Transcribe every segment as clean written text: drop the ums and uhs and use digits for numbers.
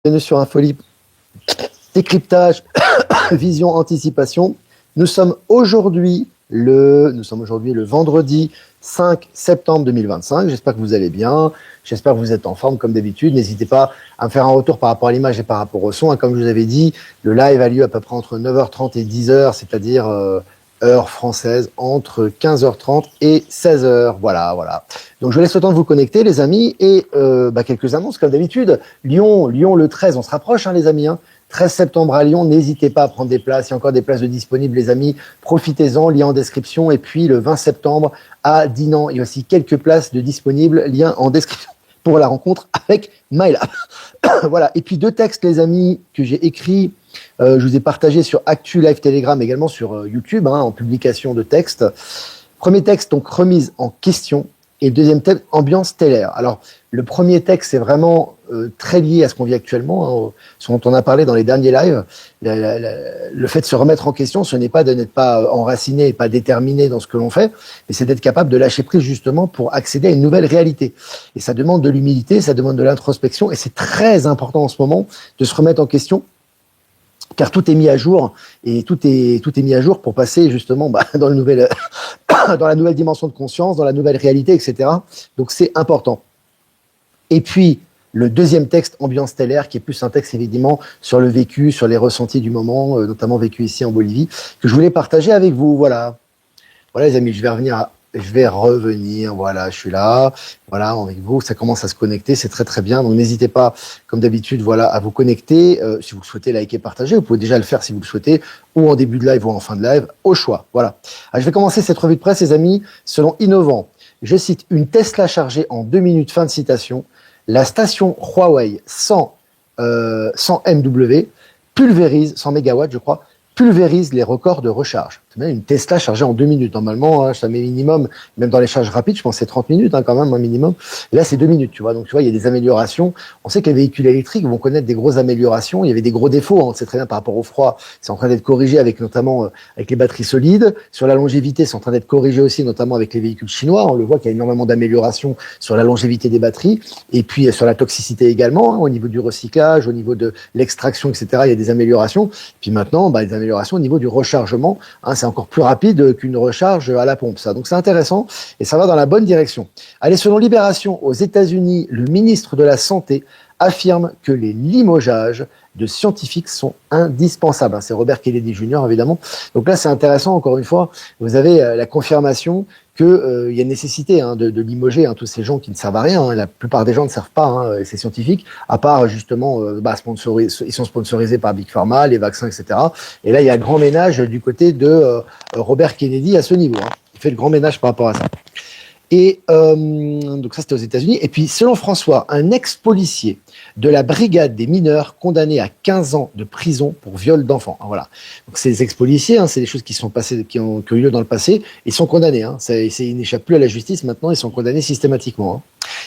Bienvenue sur Infolib, décryptage, vision, anticipation. Nous sommes aujourd'hui le vendredi 5 septembre 2025. J'espère que vous allez bien. J'espère que vous êtes en forme comme d'habitude. N'hésitez pas à me faire un retour par rapport à l'image et par rapport au son. Comme je vous avais dit, le live a lieu à peu près entre 9h30 et 10h, c'est-à-dire heure française, entre 15h30 et 16h. Voilà. Donc, je laisse le temps de vous connecter, les amis, et quelques annonces, comme d'habitude. Lyon le 13, on se rapproche, les amis. 13 septembre à Lyon, n'hésitez pas à prendre des places. Il y a encore des places de disponibles, les amis. Profitez-en, lien en description. Et puis, le 20 septembre à Dinan, il y a aussi quelques places de disponibles, lien en description pour la rencontre avec Maëla. Voilà. Et puis, 2 textes, les amis, que j'ai écrits. Je vous ai partagé sur Actu Live Telegram, également sur YouTube, en publication de texte. Premier texte, donc remise en question, et deuxième texte, ambiance stellaire. Alors, le premier texte, c'est vraiment très lié à ce qu'on vit actuellement, ce dont on a parlé dans les derniers lives. Le fait de se remettre en question, ce n'est pas de n'être pas enraciné et pas déterminé dans ce que l'on fait, mais c'est d'être capable de lâcher prise justement pour accéder à une nouvelle réalité. Et ça demande de l'humilité, ça demande de l'introspection, et c'est très important en ce moment de se remettre en question, car tout est mis à jour, et tout est mis à jour pour passer justement dans la nouvelle dimension de conscience, dans la nouvelle réalité, etc. Donc c'est important. Et puis le deuxième texte, ambiance stellaire, qui est plus un texte évidemment sur le vécu, sur les ressentis du moment, notamment vécu ici en Bolivie, que je voulais partager avec vous. Voilà les amis, je vais revenir, voilà, je suis là, voilà, avec vous, ça commence à se connecter, c'est très très bien, donc n'hésitez pas, comme d'habitude, voilà, à vous connecter, si vous souhaitez liker, partager, vous pouvez déjà le faire si vous le souhaitez, ou en début de live ou en fin de live, au choix, voilà. Alors, je vais commencer cette revue de presse, les amis, selon Innovant, je cite, une Tesla chargée en 2 minutes, fin de citation, la station Huawei 100 MW pulvérise, 100 mégawatts, je crois, pulvérise les records de recharge. C'est même une Tesla chargée en 2 minutes. Normalement, ça met minimum, même dans les charges rapides, je pense que c'est 30 minutes quand même, un minimum. Et là, c'est 2 minutes, tu vois. Donc, tu vois, il y a des améliorations. On sait que les véhicules électriques vont connaître des grosses améliorations. Il y avait des gros défauts, on sait très bien par rapport au froid. C'est en train d'être corrigé avec notamment avec les batteries solides. Sur la longévité, c'est en train d'être corrigé aussi, notamment avec les véhicules chinois. On le voit qu'il y a énormément d'améliorations sur la longévité des batteries. Et puis, sur la toxicité également, au niveau du recyclage, au niveau de l'extraction, etc. Il y a des améliorations. Puis maintenant, des améliorations au niveau du rechargement. C'est encore plus rapide qu'une recharge à la pompe, ça. Donc c'est intéressant et ça va dans la bonne direction. Allez, selon Libération, aux États-Unis, le ministre de la Santé affirme que les limogeages de scientifiques sont indispensables. C'est Robert Kennedy Jr., évidemment. Donc là, c'est intéressant, encore une fois, vous avez la confirmation qu'il y a nécessité de limoger tous ces gens qui ne servent à rien. La plupart des gens ne servent pas, ces scientifiques, à part justement, ils sont sponsorisés par Big Pharma, les vaccins, etc. Et là, il y a un grand ménage du côté de Robert Kennedy à ce niveau. Il fait le grand ménage par rapport à ça. Et donc ça, c'était aux États-Unis. Et puis, selon François, un ex-policier de la brigade des mineurs condamné à 15 ans de prison pour viol d'enfants. Voilà. Donc ces ex-policiers, c'est des choses qui sont passées, qui ont eu lieu dans le passé. Ils sont condamnés. Ils n'échappent plus à la justice. Maintenant, ils sont condamnés systématiquement.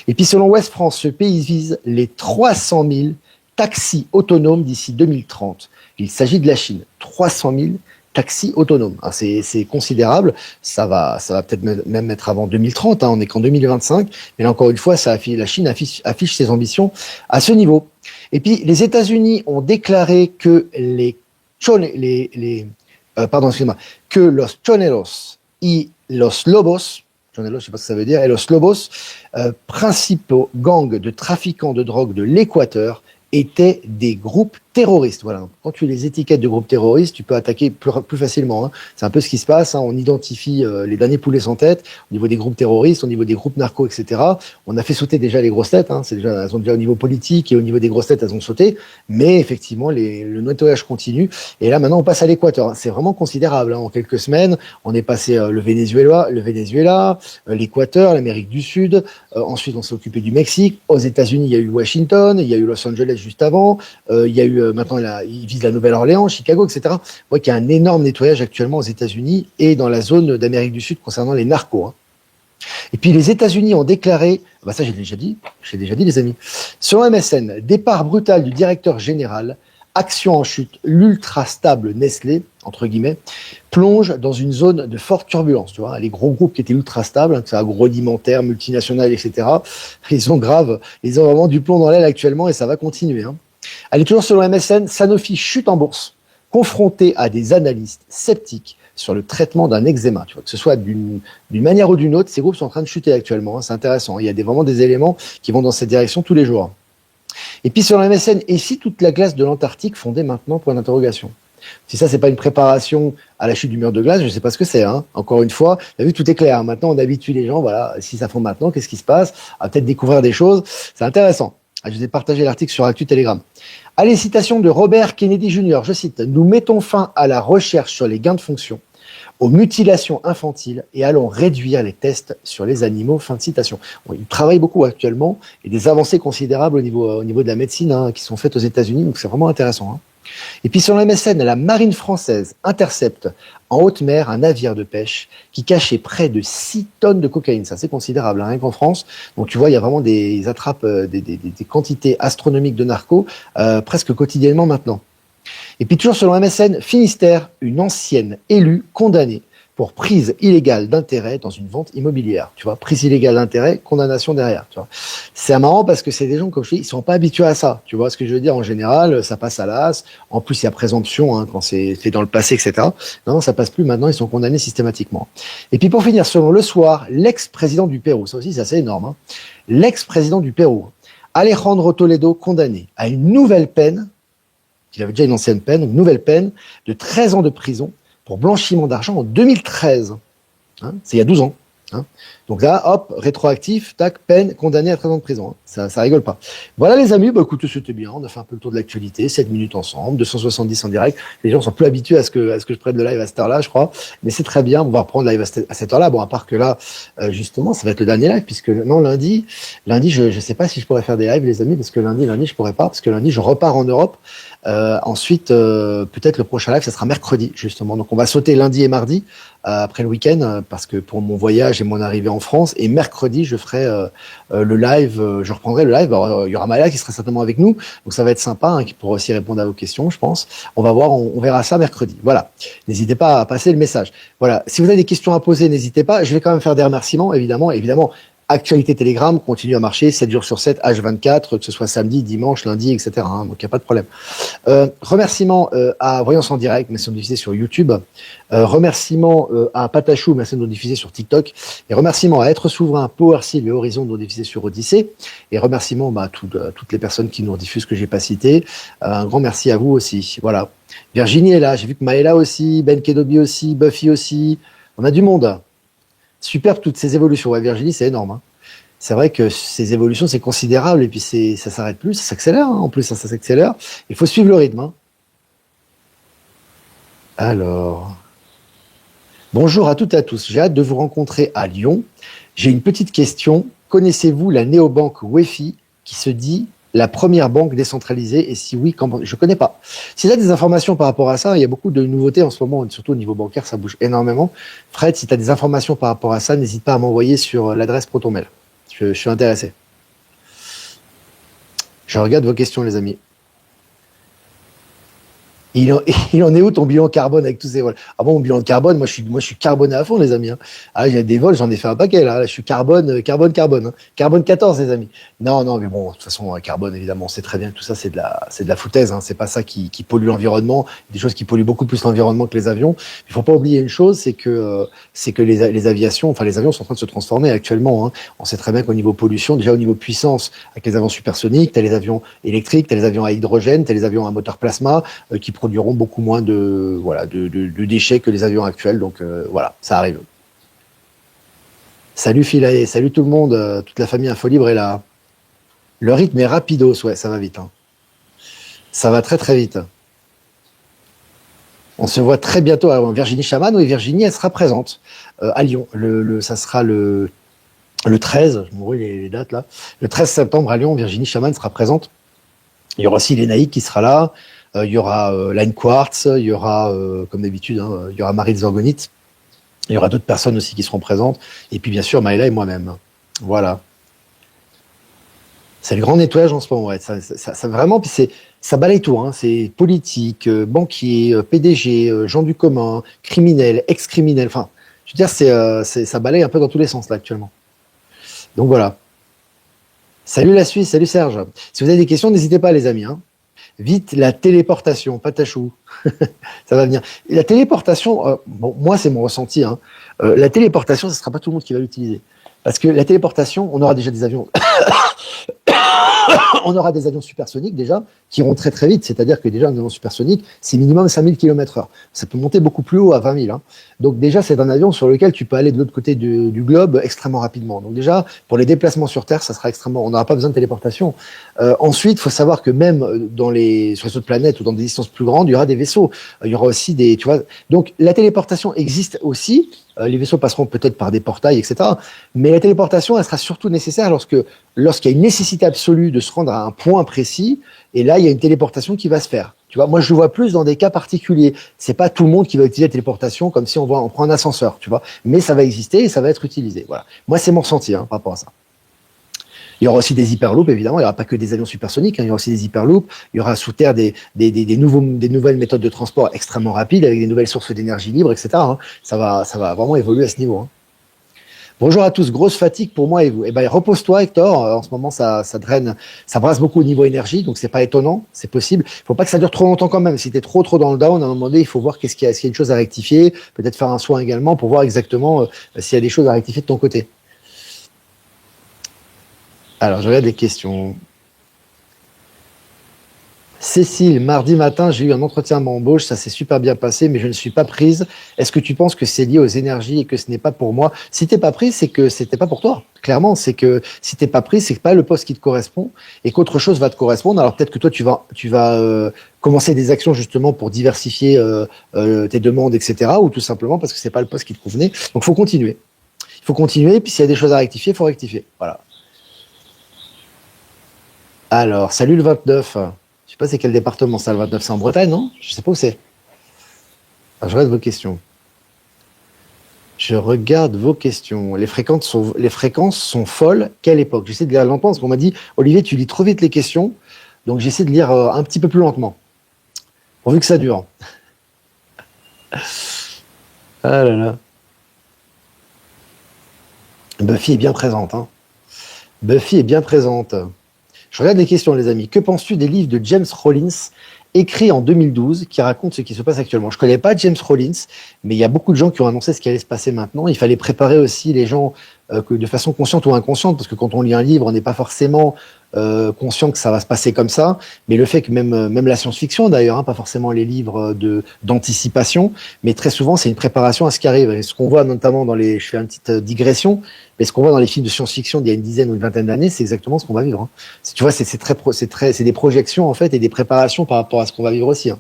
Et puis, selon Ouest France, ce pays vise les 300 000 taxis autonomes d'ici 2030. Il s'agit de la Chine. 300 000 taxis autonomes. C'est considérable. Ça va peut-être même être avant 2030. On n'est qu'en 2025. Mais là, encore une fois, la Chine affiche ses ambitions à ce niveau. Et puis, les États-Unis ont déclaré que que los choneros y los lobos, choneros, je sais pas ce que ça veut dire, et los lobos, principaux gangs de trafiquants de drogue de l'Équateur, étaient des groupes terroristes. Voilà. Quand tu les étiquettes de groupes terroristes, tu peux attaquer plus facilement. C'est un peu ce qui se passe. On identifie les derniers poulets sans tête au niveau des groupes terroristes, au niveau des groupes narcos, etc. On a fait sauter déjà les grosses têtes. Elles ont déjà au niveau politique et au niveau des grosses têtes, elles ont sauté. Mais effectivement, le nettoyage continue. Et là, maintenant, on passe à l'Équateur. C'est vraiment considérable. En quelques semaines, on est passé le Venezuela, l'Équateur, l'Amérique du Sud. Ensuite, on s'est occupé du Mexique. Aux États-Unis, il y a eu Washington, il y a eu Los Angeles juste avant. Il y a eu maintenant, il vise la Nouvelle-Orléans, Chicago, etc. On voit qu'il y a un énorme nettoyage actuellement aux États-Unis et dans la zone d'Amérique du Sud concernant les narcos. Et puis les États-Unis ont déclaré, ça j'ai déjà dit les amis, selon MSN, départ brutal du directeur général, action en chute, l'ultra stable Nestlé, entre guillemets, plonge dans une zone de forte turbulence. Tu vois, les gros groupes qui étaient ultra stables, agroalimentaire, multinationales, etc., ils ont vraiment du plomb dans l'aile actuellement et ça va continuer. Allez, toujours selon MSN, Sanofi chute en bourse, confronté à des analystes sceptiques sur le traitement d'un eczéma. Tu vois, que ce soit d'une manière ou d'une autre, ces groupes sont en train de chuter actuellement. Hein, c'est intéressant. Il y a vraiment des éléments qui vont dans cette direction tous les jours. Et puis sur MSN, et si toute la glace de l'Antarctique fondait maintenant, point d'interrogation. Si ça, c'est pas une préparation à la chute du mur de glace, je sais pas ce que c'est. Hein. Encore une fois, vous avez vu, tout est clair. Maintenant, on habitue les gens. Voilà, si ça fond maintenant, qu'est-ce qui se passe? On va peut-être découvrir des choses. C'est intéressant. Je vous ai partagé l'article sur Actu Telegram. Allez, citation de Robert Kennedy Jr. Je cite: nous mettons fin à la recherche sur les gains de fonction, aux mutilations infantiles et allons réduire les tests sur les animaux. Fin de citation. Bon, il travaille beaucoup actuellement et des avancées considérables au niveau de la médecine hein, qui sont faites aux États-Unis. Donc c'est vraiment intéressant. Hein. Et puis sur la MSN, la marine française intercepte en haute mer un navire de pêche qui cachait près de 6 tonnes de cocaïne. Ça, c'est considérable, hein, rien qu'en France. Donc tu vois, il y a vraiment des attrapes, des quantités astronomiques de narcos presque quotidiennement maintenant. Et puis toujours selon MSN, Finistère, une ancienne élue condamnée pour prise illégale d'intérêt dans une vente immobilière. Tu vois, prise illégale d'intérêt, condamnation derrière. Tu vois, c'est marrant parce que c'est des gens, comme je dis, ils sont pas habitués à ça. Tu vois ce que je veux dire? En général, ça passe à l'as. En plus, il y a présomption hein, quand c'est fait dans le passé, etc. Non, ça passe plus. Maintenant, ils sont condamnés systématiquement. Et puis pour finir, selon Le Soir, l'ex-président du Pérou, ça aussi, c'est assez énorme. Hein, l'ex-président du Pérou, Alejandro Toledo, condamné à une nouvelle peine. Il avait déjà une ancienne peine, une nouvelle peine de 13 ans de prison pour blanchiment d'argent en 2013. Hein, c'est il y a 12 ans. Hein. Donc là, hop, rétroactif, tac, peine, condamné à 13 ans de prison. Hein. Ça rigole pas. Voilà les amis, bah écoutez, c'était bien. On a fait un peu le tour de l'actualité, 7 minutes ensemble, 270 en direct. Les gens sont plus habitués à ce que je prenne le live à cette heure-là, je crois. Mais c'est très bien, on va reprendre le live à cette heure-là. Bon, à part que là, justement, ça va être le dernier live, puisque non, lundi, je sais pas si je pourrais faire des lives, les amis, parce que lundi, je pourrais pas, parce que lundi, je repars en Europe. Ensuite, peut-être le prochain live, ça sera mercredi, justement. Donc, on va sauter lundi et mardi après le week-end, parce que pour mon voyage et mon arrivée en France. Et mercredi, je ferai le live, je reprendrai le live. Alors, il y aura Maya qui sera certainement avec nous, donc ça va être sympa, hein, qui pourra aussi répondre à vos questions, je pense. On va voir, on verra ça mercredi. Voilà. N'hésitez pas à passer le message. Voilà. Si vous avez des questions à poser, n'hésitez pas. Je vais quand même faire des remerciements, évidemment. Actualité Telegram continue à marcher 7 jours sur 7, H24, que ce soit samedi, dimanche, lundi, etc. Hein, donc il n'y a pas de problème. Remerciements à Voyance en direct, merci de diffuser sur YouTube. Remerciements à Patachou, merci de nous diffuser sur TikTok. Et remerciements à Être Souverain, PowerSeal et Horizon de nous diffuser sur Odyssée. Et remerciements à toutes les personnes qui nous diffusent que j'ai pas citées. Un grand merci à vous aussi. Voilà. Virginie est là, j'ai vu que Maëla aussi, Ben Kedobi aussi, Buffy aussi. On a du monde. Superbe toutes ces évolutions. Ouais, Virginie, c'est énorme. Hein. C'est vrai que ces évolutions, c'est considérable et puis ça s'arrête plus, ça s'accélère. Hein. En plus, ça s'accélère. Il faut suivre le rythme. Hein. Alors, bonjour à toutes et à tous. J'ai hâte de vous rencontrer à Lyon. J'ai une petite question. Connaissez-vous la néobanque Wefi qui se dit la première banque décentralisée? Et si oui, quand je connais pas. Si tu as des informations par rapport à ça, il y a beaucoup de nouveautés en ce moment, surtout au niveau bancaire, ça bouge énormément. Fred, si tu as des informations par rapport à ça, n'hésite pas à m'envoyer sur l'adresse ProtonMail. Je suis intéressé. Je regarde vos questions, les amis. Il en est où ton bilan carbone avec tous ces vols? Ah bon, mon bilan de carbone, moi je suis carboné à fond, les amis. Hein. Ah, il y a des vols, j'en ai fait un paquet là. Je suis carbone. Hein. Carbone 14, les amis. Non, mais bon, de toute façon, carbone, évidemment, on sait très bien que tout ça, c'est de la foutaise. Hein. C'est pas ça qui pollue l'environnement. Des choses qui polluent beaucoup plus l'environnement que les avions. Il faut pas oublier une chose, c'est que les avions sont en train de se transformer actuellement. Hein. On sait très bien qu'au niveau pollution, déjà au niveau puissance, avec les avions supersoniques, t'as les avions électriques, t'as les avions à hydrogène, t'as les avions à moteur plasma, qui produiront beaucoup moins de déchets que les avions actuels. Donc voilà, ça arrive. Salut Philae, salut tout le monde, toute la famille Info Libre est là. Le rythme est rapidos, ouais, ça va vite. Hein. Ça va très très vite. On se voit très bientôt à Virginie Chaman. Oui, Virginie, elle sera présente à Lyon. Ça sera le 13, je me brûle les dates là. Le 13 septembre à Lyon, Virginie Chaman sera présente. Il y aura aussi Lénaïque qui sera là. Il y aura Line Quartz, il y aura, comme d'habitude, hein, il y aura Marie de Zorgonite. Il y aura d'autres personnes aussi qui seront présentes. Et puis, bien sûr, Maëla et moi-même. Voilà. C'est le grand nettoyage en ce moment. Ouais. Ça vraiment, puis ça balaye tout. Hein. C'est politique, banquier, PDG, gens du commun, criminels, ex-criminels. Enfin, je veux dire, ça balaye un peu dans tous les sens, là, actuellement. Donc, voilà. Salut la Suisse, salut Serge. Si vous avez des questions, n'hésitez pas, les amis. Hein. Vite, la téléportation, patachou. Ça va venir. Et la téléportation, bon, moi, c'est mon ressenti. Hein. La téléportation, ce ne sera pas tout le monde qui va l'utiliser. Parce que la téléportation, on aura déjà des avions. On aura des avions supersoniques déjà qui iront très très vite, c'est-à-dire que déjà un avion supersonique, c'est minimum 5000 km/h. Ça peut monter beaucoup plus haut à 20 000. Hein. Donc déjà, c'est un avion sur lequel tu peux aller de l'autre côté du globe extrêmement rapidement. Donc déjà, pour les déplacements sur Terre, ça sera extrêmement. On n'aura pas besoin de téléportation. Ensuite, il faut savoir que même sur les autres planètes ou dans des distances plus grandes, il y aura des vaisseaux. Il y aura aussi des, tu vois. Donc la téléportation existe aussi. Les vaisseaux passeront peut-être par des portails, etc. Mais la téléportation, elle sera surtout nécessaire lorsqu'il y a une nécessité absolue de se rendre à un point précis. Et là, il y a une téléportation qui va se faire. Tu vois, moi, je le vois plus dans des cas particuliers. C'est pas tout le monde qui va utiliser la téléportation comme si on prend un ascenseur, tu vois. Mais ça va exister et ça va être utilisé. Voilà. Moi, c'est mon ressenti par rapport à ça. Il y aura aussi des hyperloops, évidemment. Il n'y aura pas que des avions supersoniques. Il y aura aussi des hyperloops. Il y aura sous terre des nouvelles méthodes de transport extrêmement rapides avec des nouvelles sources d'énergie libre, etc. Ça va vraiment évoluer à ce niveau. Bonjour à tous. Grosse fatigue pour moi et vous. Eh ben, repose-toi, Hector. En ce moment, ça draine, ça brasse beaucoup au niveau énergie, donc c'est pas étonnant. C'est possible. Il faut pas que ça dure trop longtemps quand même. Si t'es trop dans le down, à un moment donné, il faut voir est-ce qu'il y a une chose à rectifier. Peut-être faire un soin également pour voir exactement s'il y a des choses à rectifier de ton côté. Alors, je regarde les questions. Cécile, mardi matin, j'ai eu un entretien d'embauche, ça s'est super bien passé, mais je ne suis pas prise. Est-ce que tu penses que c'est lié aux énergies et que ce n'est pas pour moi? Si t'es pas prise, c'est que c'était pas pour toi. Clairement, c'est que si t'es pas prise, c'est pas le poste qui te correspond et qu'autre chose va te correspondre. Alors peut-être que toi, tu vas commencer des actions justement pour diversifier tes demandes, etc. Ou tout simplement parce que c'est pas le poste qui te convenait. Donc, faut continuer. Il faut continuer. Puis s'il y a des choses à rectifier, il faut rectifier. Voilà. Alors, salut le 29. Je sais pas c'est quel département ça, le 29. C'est en Bretagne, non? Je sais pas où c'est. Alors, je regarde vos questions. Je regarde vos questions. Les fréquences sont folles. Quelle époque? J'essaie de lire lentement parce qu'on m'a dit, Olivier, tu lis trop vite les questions. Donc, j'essaie de lire un petit peu plus lentement. Pourvu que ça dure. Ah là là. Buffy est bien présente. Buffy est bien présente. Je regarde les questions, les amis. Que penses-tu des livres de James Rollins, écrits en 2012, qui racontent ce qui se passe actuellement? Je ne connais pas James Rollins, mais il y a beaucoup de gens qui ont annoncé ce qui allait se passer maintenant. Il fallait préparer aussi les gens de façon consciente ou inconsciente, parce que quand on lit un livre, on n'est pas forcément conscient que ça va se passer comme ça. Mais le fait que même la science-fiction, d'ailleurs, pas forcément les livres d'anticipation, mais très souvent, c'est une préparation à ce qui arrive. Et ce qu'on voit notamment je fais une petite digression, mais ce qu'on voit dans les films de science-fiction d'il y a une dizaine ou une vingtaine d'années, c'est exactement ce qu'on va vivre. Tu vois, c'est des projections en fait et des préparations par rapport à ce qu'on va vivre aussi.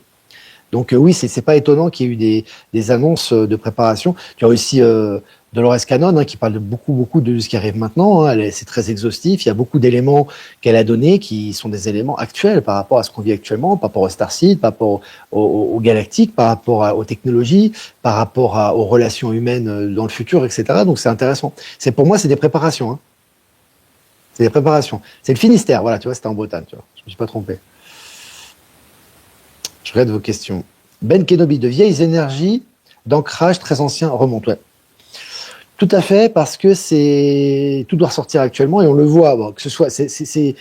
Donc oui, c'est pas étonnant qu'il y ait eu des annonces de préparation. Tu as aussi Dolores Cannon qui parle de beaucoup de ce qui arrive maintenant. C'est très exhaustif. Il y a beaucoup d'éléments qu'elle a donnés qui sont des éléments actuels par rapport à ce qu'on vit actuellement, par rapport au Starseed, par rapport au galactique, par rapport aux technologies, par rapport aux relations humaines dans le futur, etc. Donc c'est intéressant. Pour moi, c'est des préparations. C'est des préparations. C'est le Finistère, voilà, tu vois, c'était en Bretagne, tu vois. Je me suis pas trompé. Je regarde vos questions. Ben Kenobi, de vieilles énergies d'ancrage très ancien remontent. Ouais. Tout à fait, parce que tout doit ressortir actuellement et on le voit. Bon, que ce soit, il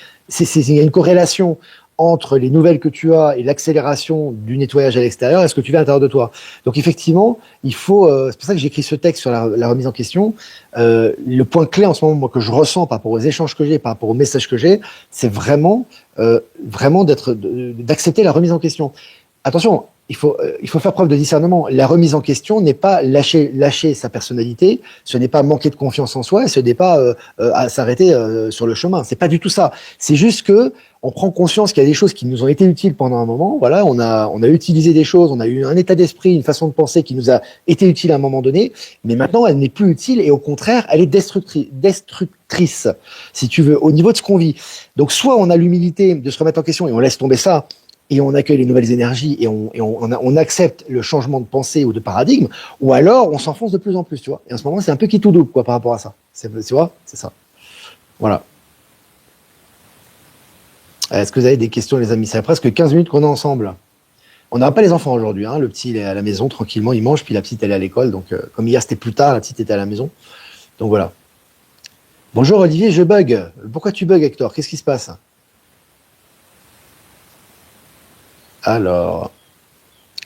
y a une corrélation entre les nouvelles que tu as et l'accélération du nettoyage à l'extérieur et ce que tu fais à l'intérieur de toi. Donc effectivement, il faut. C'est pour ça que j'ai écrit ce texte sur la remise en question. Le point clé en ce moment moi, que je ressens par rapport aux échanges que j'ai, par rapport aux messages que j'ai, c'est vraiment d'accepter la remise en question. Attention, il faut faire preuve de discernement. La remise en question n'est pas lâcher sa personnalité, ce n'est pas manquer de confiance en soi, et ce n'est pas à s'arrêter sur le chemin. C'est pas du tout ça. C'est juste que on prend conscience qu'il y a des choses qui nous ont été utiles pendant un moment. Voilà, on a utilisé des choses, on a eu un état d'esprit, une façon de penser qui nous a été utile à un moment donné, mais maintenant elle n'est plus utile et au contraire, elle est destructrice, si tu veux, au niveau de ce qu'on vit. Donc soit on a l'humilité de se remettre en question et on laisse tomber ça, et on accueille les nouvelles énergies et on accepte le changement de pensée ou de paradigme, ou alors on s'enfonce de plus en plus, tu vois. Et en ce moment, c'est un peu qui tout double, quoi, par rapport à ça. Tu vois, c'est ça. Voilà. Est-ce que vous avez des questions, les amis? Ça fait presque 15 minutes qu'on est ensemble. On n'a pas les enfants aujourd'hui, hein. Le petit, il est à la maison, tranquillement, il mange, puis la petite, elle est à l'école. Donc, comme hier, c'était plus tard, la petite était à la maison. Donc, voilà. Bonjour, Olivier, je bug. Pourquoi tu bugs, Hector? Qu'est-ce qui se passe? Alors,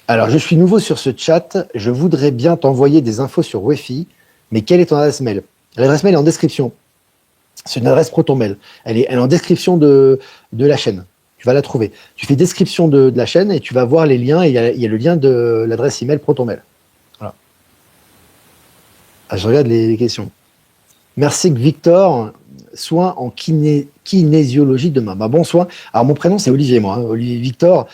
alors, je suis nouveau sur ce chat. Je voudrais bien t'envoyer des infos sur Wi-Fi, mais quelle est ton adresse mail? L'adresse mail est en description. C'est une adresse ProtonMail. Elle est en description de la chaîne. Tu vas la trouver. Tu fais description de la chaîne et tu vas voir les liens. Et il y a le lien de l'adresse email ProtonMail. Voilà. Ah, je regarde les questions. Merci Victor. Soin en kinésiologie demain. Bah, bon soin. Alors mon prénom c'est Olivier, moi. Hein. Olivier Victor.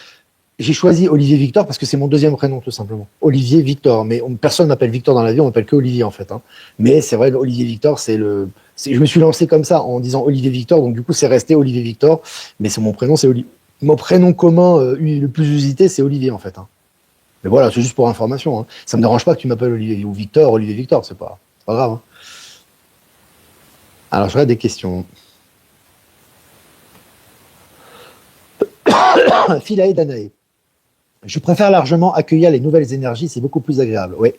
J'ai choisi Olivier Victor parce que c'est mon deuxième prénom, tout simplement. Olivier Victor. Mais personne ne m'appelle Victor dans la vie, on m'appelle que Olivier, en fait. Hein. Mais c'est vrai, Olivier Victor, je me suis lancé comme ça, en disant Olivier Victor, donc du coup, c'est resté Olivier Victor. Mais c'est mon prénom, c'est Olivier. Mon prénom commun le plus usité, c'est Olivier, en fait. Hein. Mais voilà, c'est juste pour information. Hein. Ça me dérange pas que tu m'appelles Olivier ou Victor, Olivier Victor, c'est pas grave. Hein. Alors, je regarde des questions. Philae Danae. Je préfère largement accueillir les nouvelles énergies, c'est beaucoup plus agréable. Oui,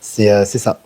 c'est ça.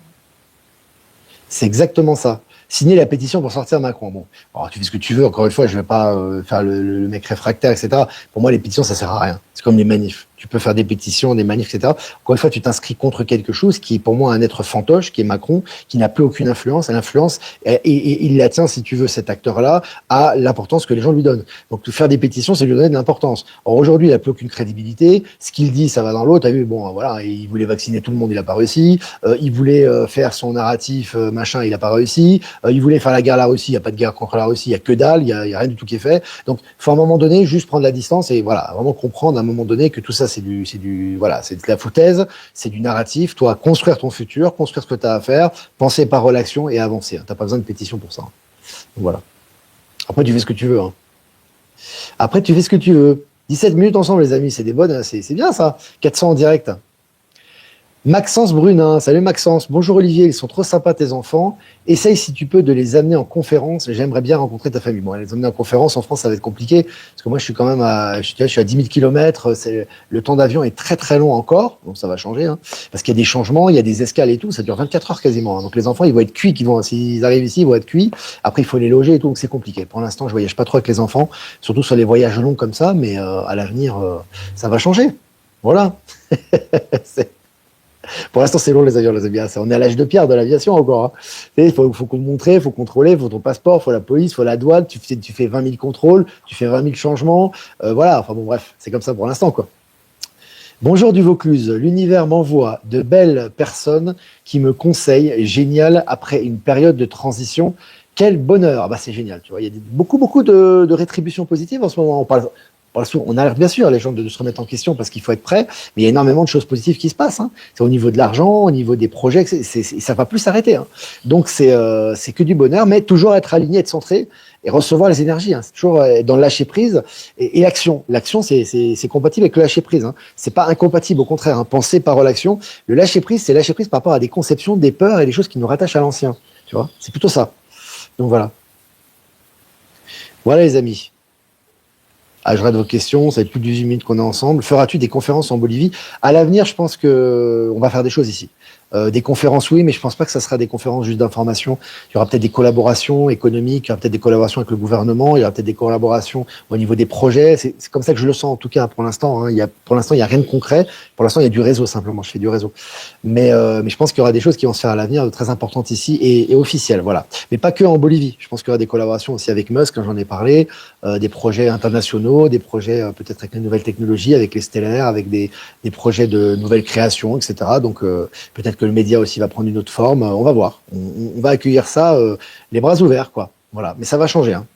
C'est exactement ça. Signer la pétition pour sortir Macron. Bon, alors, tu fais ce que tu veux. Encore une fois, je ne vais pas faire le mec réfractaire, etc. Pour moi, les pétitions, ça sert à rien. C'est comme les manifs. Tu peux faire des pétitions, des manifs, etc. Encore une fois, tu t'inscris contre quelque chose qui est pour moi un être fantoche, qui est Macron, qui n'a plus aucune influence. L'influence, et il la tient, si tu veux, cet acteur-là, à l'importance que les gens lui donnent. Donc, faire des pétitions, c'est lui donner de l'importance. Or, aujourd'hui, il n'a plus aucune crédibilité. Ce qu'il dit, ça va dans l'autre. T'as vu, bon, voilà, il voulait vacciner tout le monde, il n'a pas réussi. Il voulait faire son narratif, machin, il n'a pas réussi. Il voulait faire la guerre à la Russie, il n'y a pas de guerre contre la Russie, il n'y a que dalle, il y a rien du tout qui est fait. Donc, il faut à un moment donné juste prendre la distance et voilà, vraiment comprendre à un moment donné que tout ça, c'est de la foutaise, c'est du narratif. Toi, construire ton futur, construire ce que tu as à faire, penser par relation et avancer. Hein. Tu n'as pas besoin de pétition pour ça. Hein. Donc, voilà. Après, tu fais ce que tu veux. Hein. Après, tu fais ce que tu veux. 17 minutes ensemble, les amis, c'est des bonnes, c'est bien ça. 400 en direct. Maxence Brunin, salut Maxence, bonjour Olivier, ils sont trop sympas tes enfants, essaye si tu peux de les amener en conférence, j'aimerais bien rencontrer ta famille. Bon, les amener en conférence en France ça va être compliqué, parce que moi je suis quand même je suis à 10 000 km, le temps d'avion est très très long encore, donc ça va changer, hein, parce qu'il y a des changements, il y a des escales et tout, ça dure 24 heures quasiment, hein, donc les enfants ils vont être cuits, s'ils arrivent ici ils vont être cuits, après il faut les loger et tout, donc c'est compliqué. Pour l'instant je voyage pas trop avec les enfants, surtout sur les voyages longs comme ça, mais à l'avenir ça va changer, voilà. Pour l'instant, c'est long les avions, les amis. On est à l'âge de pierre de l'aviation encore. Hein. Il faut montrer, il faut contrôler, il faut ton passeport, il faut la police, il faut la douane. Tu fais 20 000 contrôles, tu fais 20 000 changements. Voilà, enfin bon, bref, c'est comme ça pour l'instant, quoi. Bonjour du Vaucluse, l'univers m'envoie de belles personnes qui me conseillent. Génial, après une période de transition. Quel bonheur. Bah, c'est génial, tu vois. Il y a beaucoup de rétributions positives en ce moment. On a bien sûr les gens de se remettre en question parce qu'il faut être prêt, mais il y a énormément de choses positives qui se passent. Hein. C'est au niveau de l'argent, au niveau des projets, ça va plus s'arrêter. Hein. Donc c'est que du bonheur, mais toujours être aligné, être centré et recevoir les énergies. Hein. C'est toujours dans le lâcher prise et l'action. L'action c'est compatible avec le lâcher prise. Hein. C'est pas incompatible, au contraire. Hein. Penser par l'action. Le lâcher prise, c'est lâcher prise par rapport à des conceptions, des peurs et des choses qui nous rattachent à l'ancien. Tu vois, c'est plutôt ça. Donc voilà. Voilà les amis. Ah, je regarde vos questions, ça fait plus de 18 minutes qu'on est ensemble. Feras-tu des conférences en Bolivie? À l'avenir, je pense que on va faire des choses ici. Des conférences, oui, mais je pense pas que ça sera des conférences juste d'information. Il y aura peut-être des collaborations économiques, il y aura peut-être des collaborations avec le gouvernement, il y aura peut-être des collaborations au niveau des projets. C'est comme ça que je le sens en tout cas pour l'instant. Hein. Pour l'instant, il y a rien de concret. Pour l'instant, il y a du réseau simplement. Je fais du réseau. Mais je pense qu'il y aura des choses qui vont se faire à l'avenir, très importantes ici et officielles. Voilà. Mais pas que en Bolivie. Je pense qu'il y aura des collaborations aussi avec Musk, quand j'en ai parlé, des projets internationaux, des projets peut-être avec les nouvelles technologies, avec les stellaires, avec des projets de nouvelles créations, etc. Donc peut-être que le média aussi va prendre une autre forme. On va voir. On va accueillir ça les bras ouverts, quoi. Voilà. Mais ça va changer. Hein.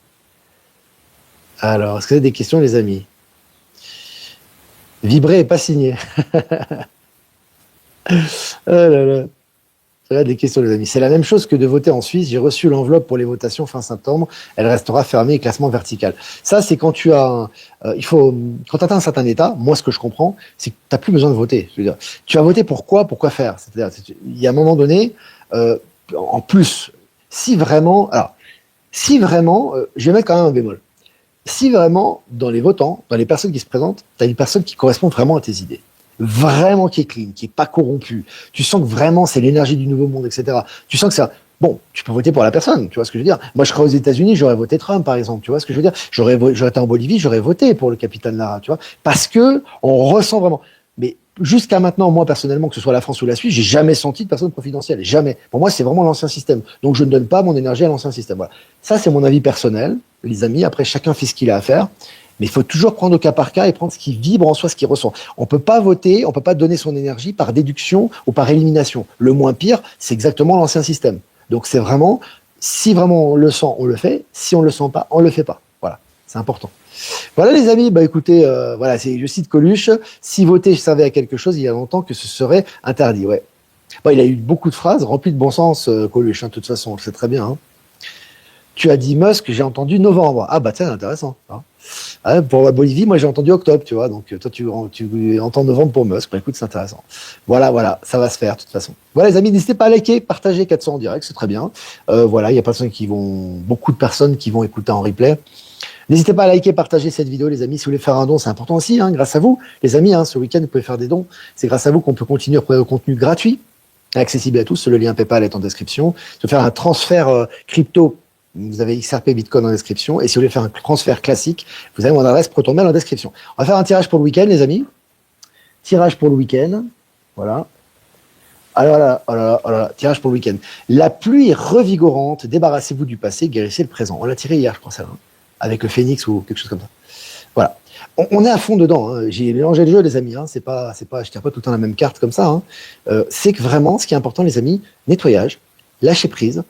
Alors, est-ce que vous avez des questions, les amis? Vibrer et pas signer. Oh là là. Là, des questions, les amis. C'est la même chose que de voter en Suisse. J'ai reçu l'enveloppe pour les votations fin septembre. Elle restera fermée et classement vertical. Ça, c'est quand tu as, quand tu atteins un certain état, moi, ce que je comprends, c'est que tu n'as plus besoin de voter. Je veux dire, tu as voté pour quoi? Pourquoi faire? C'est-à-dire, il y a un moment donné, en plus, si vraiment, je vais mettre quand même un bémol. Si vraiment, dans les votants, dans les personnes qui se présentent, tu as une personne qui correspond vraiment à tes idées. Vraiment qui est clean, qui est pas corrompu. Tu sens que vraiment c'est l'énergie du nouveau monde, etc. Tu sens que ça, Bon, tu peux voter pour la personne, tu vois ce que je veux dire. Moi, je serais aux États-Unis, j'aurais voté Trump, par exemple, tu vois ce que je veux dire. J'aurais été en Bolivie, j'aurais voté pour le capitaine Lara, tu vois, parce que on ressent vraiment. Mais jusqu'à maintenant, moi, personnellement, que ce soit la France ou la Suisse, j'ai jamais senti de personne confidentielle, jamais. Pour moi, c'est vraiment l'ancien système. Donc, je ne donne pas mon énergie à l'ancien système. Voilà. Ça, c'est mon avis personnel, les amis. Après, chacun fait ce qu'il a à faire. Mais il faut toujours prendre au cas par cas et prendre ce qui vibre en soi, ce qui ressent. On peut pas voter, on peut pas donner son énergie par déduction ou par élimination. Le moins pire, c'est exactement l'ancien système. Donc c'est vraiment, si vraiment on le sent, on le fait. Si on le sent pas, on le fait pas. Voilà, c'est important. Voilà les amis, bah écoutez, voilà, je cite Coluche. Si voter servait à quelque chose, il y a longtemps que ce serait interdit. Ouais. Bon, il a eu beaucoup de phrases remplies de bon sens, Coluche. Hein, de toute façon, on le sait très bien. Hein. Tu as dit Musk, j'ai entendu novembre. Ah bah tiens, intéressant. Hein. Ah, pour la Bolivie, moi j'ai entendu octobre, tu vois. Donc toi tu entends novembre pour Musk. Bah écoute, c'est intéressant. Voilà, ça va se faire de toute façon. Voilà les amis, n'hésitez pas à liker, partager 400 en direct, c'est très bien. Voilà, il y a beaucoup de personnes qui vont écouter en replay. N'hésitez pas à liker, partager cette vidéo, les amis. Si vous voulez faire un don, c'est important aussi. Hein, grâce à vous, les amis, hein, ce week-end, vous pouvez faire des dons. C'est grâce à vous qu'on peut continuer à produire du contenu gratuit, accessible à tous. Le lien PayPal est en description. Si vous voulez faire un transfert crypto, vous avez XRP Bitcoin en description. Et si vous voulez faire un transfert classique, vous avez mon adresse ProtonMail en description. On va faire un tirage pour le week-end, les amis. Tirage pour le week-end. Voilà. Alors là, oh là là, oh là là, tirage pour le week-end. La pluie revigorante, débarrassez-vous du passé, guérissez le présent. On l'a tiré hier, je crois, ça, hein, avec le Phénix ou quelque chose comme ça. Voilà. On est à fond dedans. Hein. J'ai mélangé le jeu, les amis. Hein. Je tire pas tout le temps la même carte comme ça. Hein. C'est que vraiment, ce qui est important, les amis, nettoyage, lâcher prise,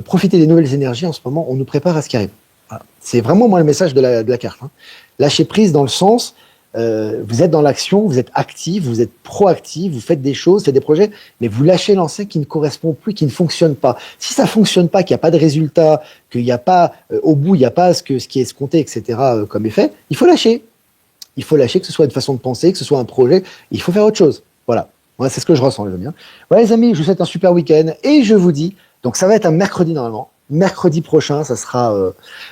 profiter des nouvelles énergies. En ce moment, on nous prépare à ce qui arrive. Voilà. C'est vraiment moi le message de la carte. Hein. Lâcher prise dans le sens, vous êtes dans l'action, vous êtes actif, vous êtes proactif, vous faites des choses, faites des projets, mais vous lâchez l'ancien qui ne correspond plus, qui ne fonctionne pas. Si ça fonctionne pas, qu'il n'y a pas de résultat, qu'il n'y a pas au bout, il n'y a pas ce qui est escompté, etc. Comme effet, il faut lâcher. Il faut lâcher, que ce soit une façon de penser, que ce soit un projet. Il faut faire autre chose. Voilà. Voilà, c'est ce que je ressens, les amis. Voilà, les amis, je vous souhaite un super week-end et je vous dis, donc ça va être un mercredi normalement. Mercredi prochain, ça sera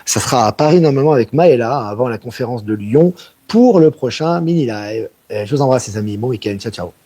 à Paris normalement avec Maëla avant la conférence de Lyon pour le prochain mini live. Je vous embrasse, les amis. Bon week-end. Ciao, ciao.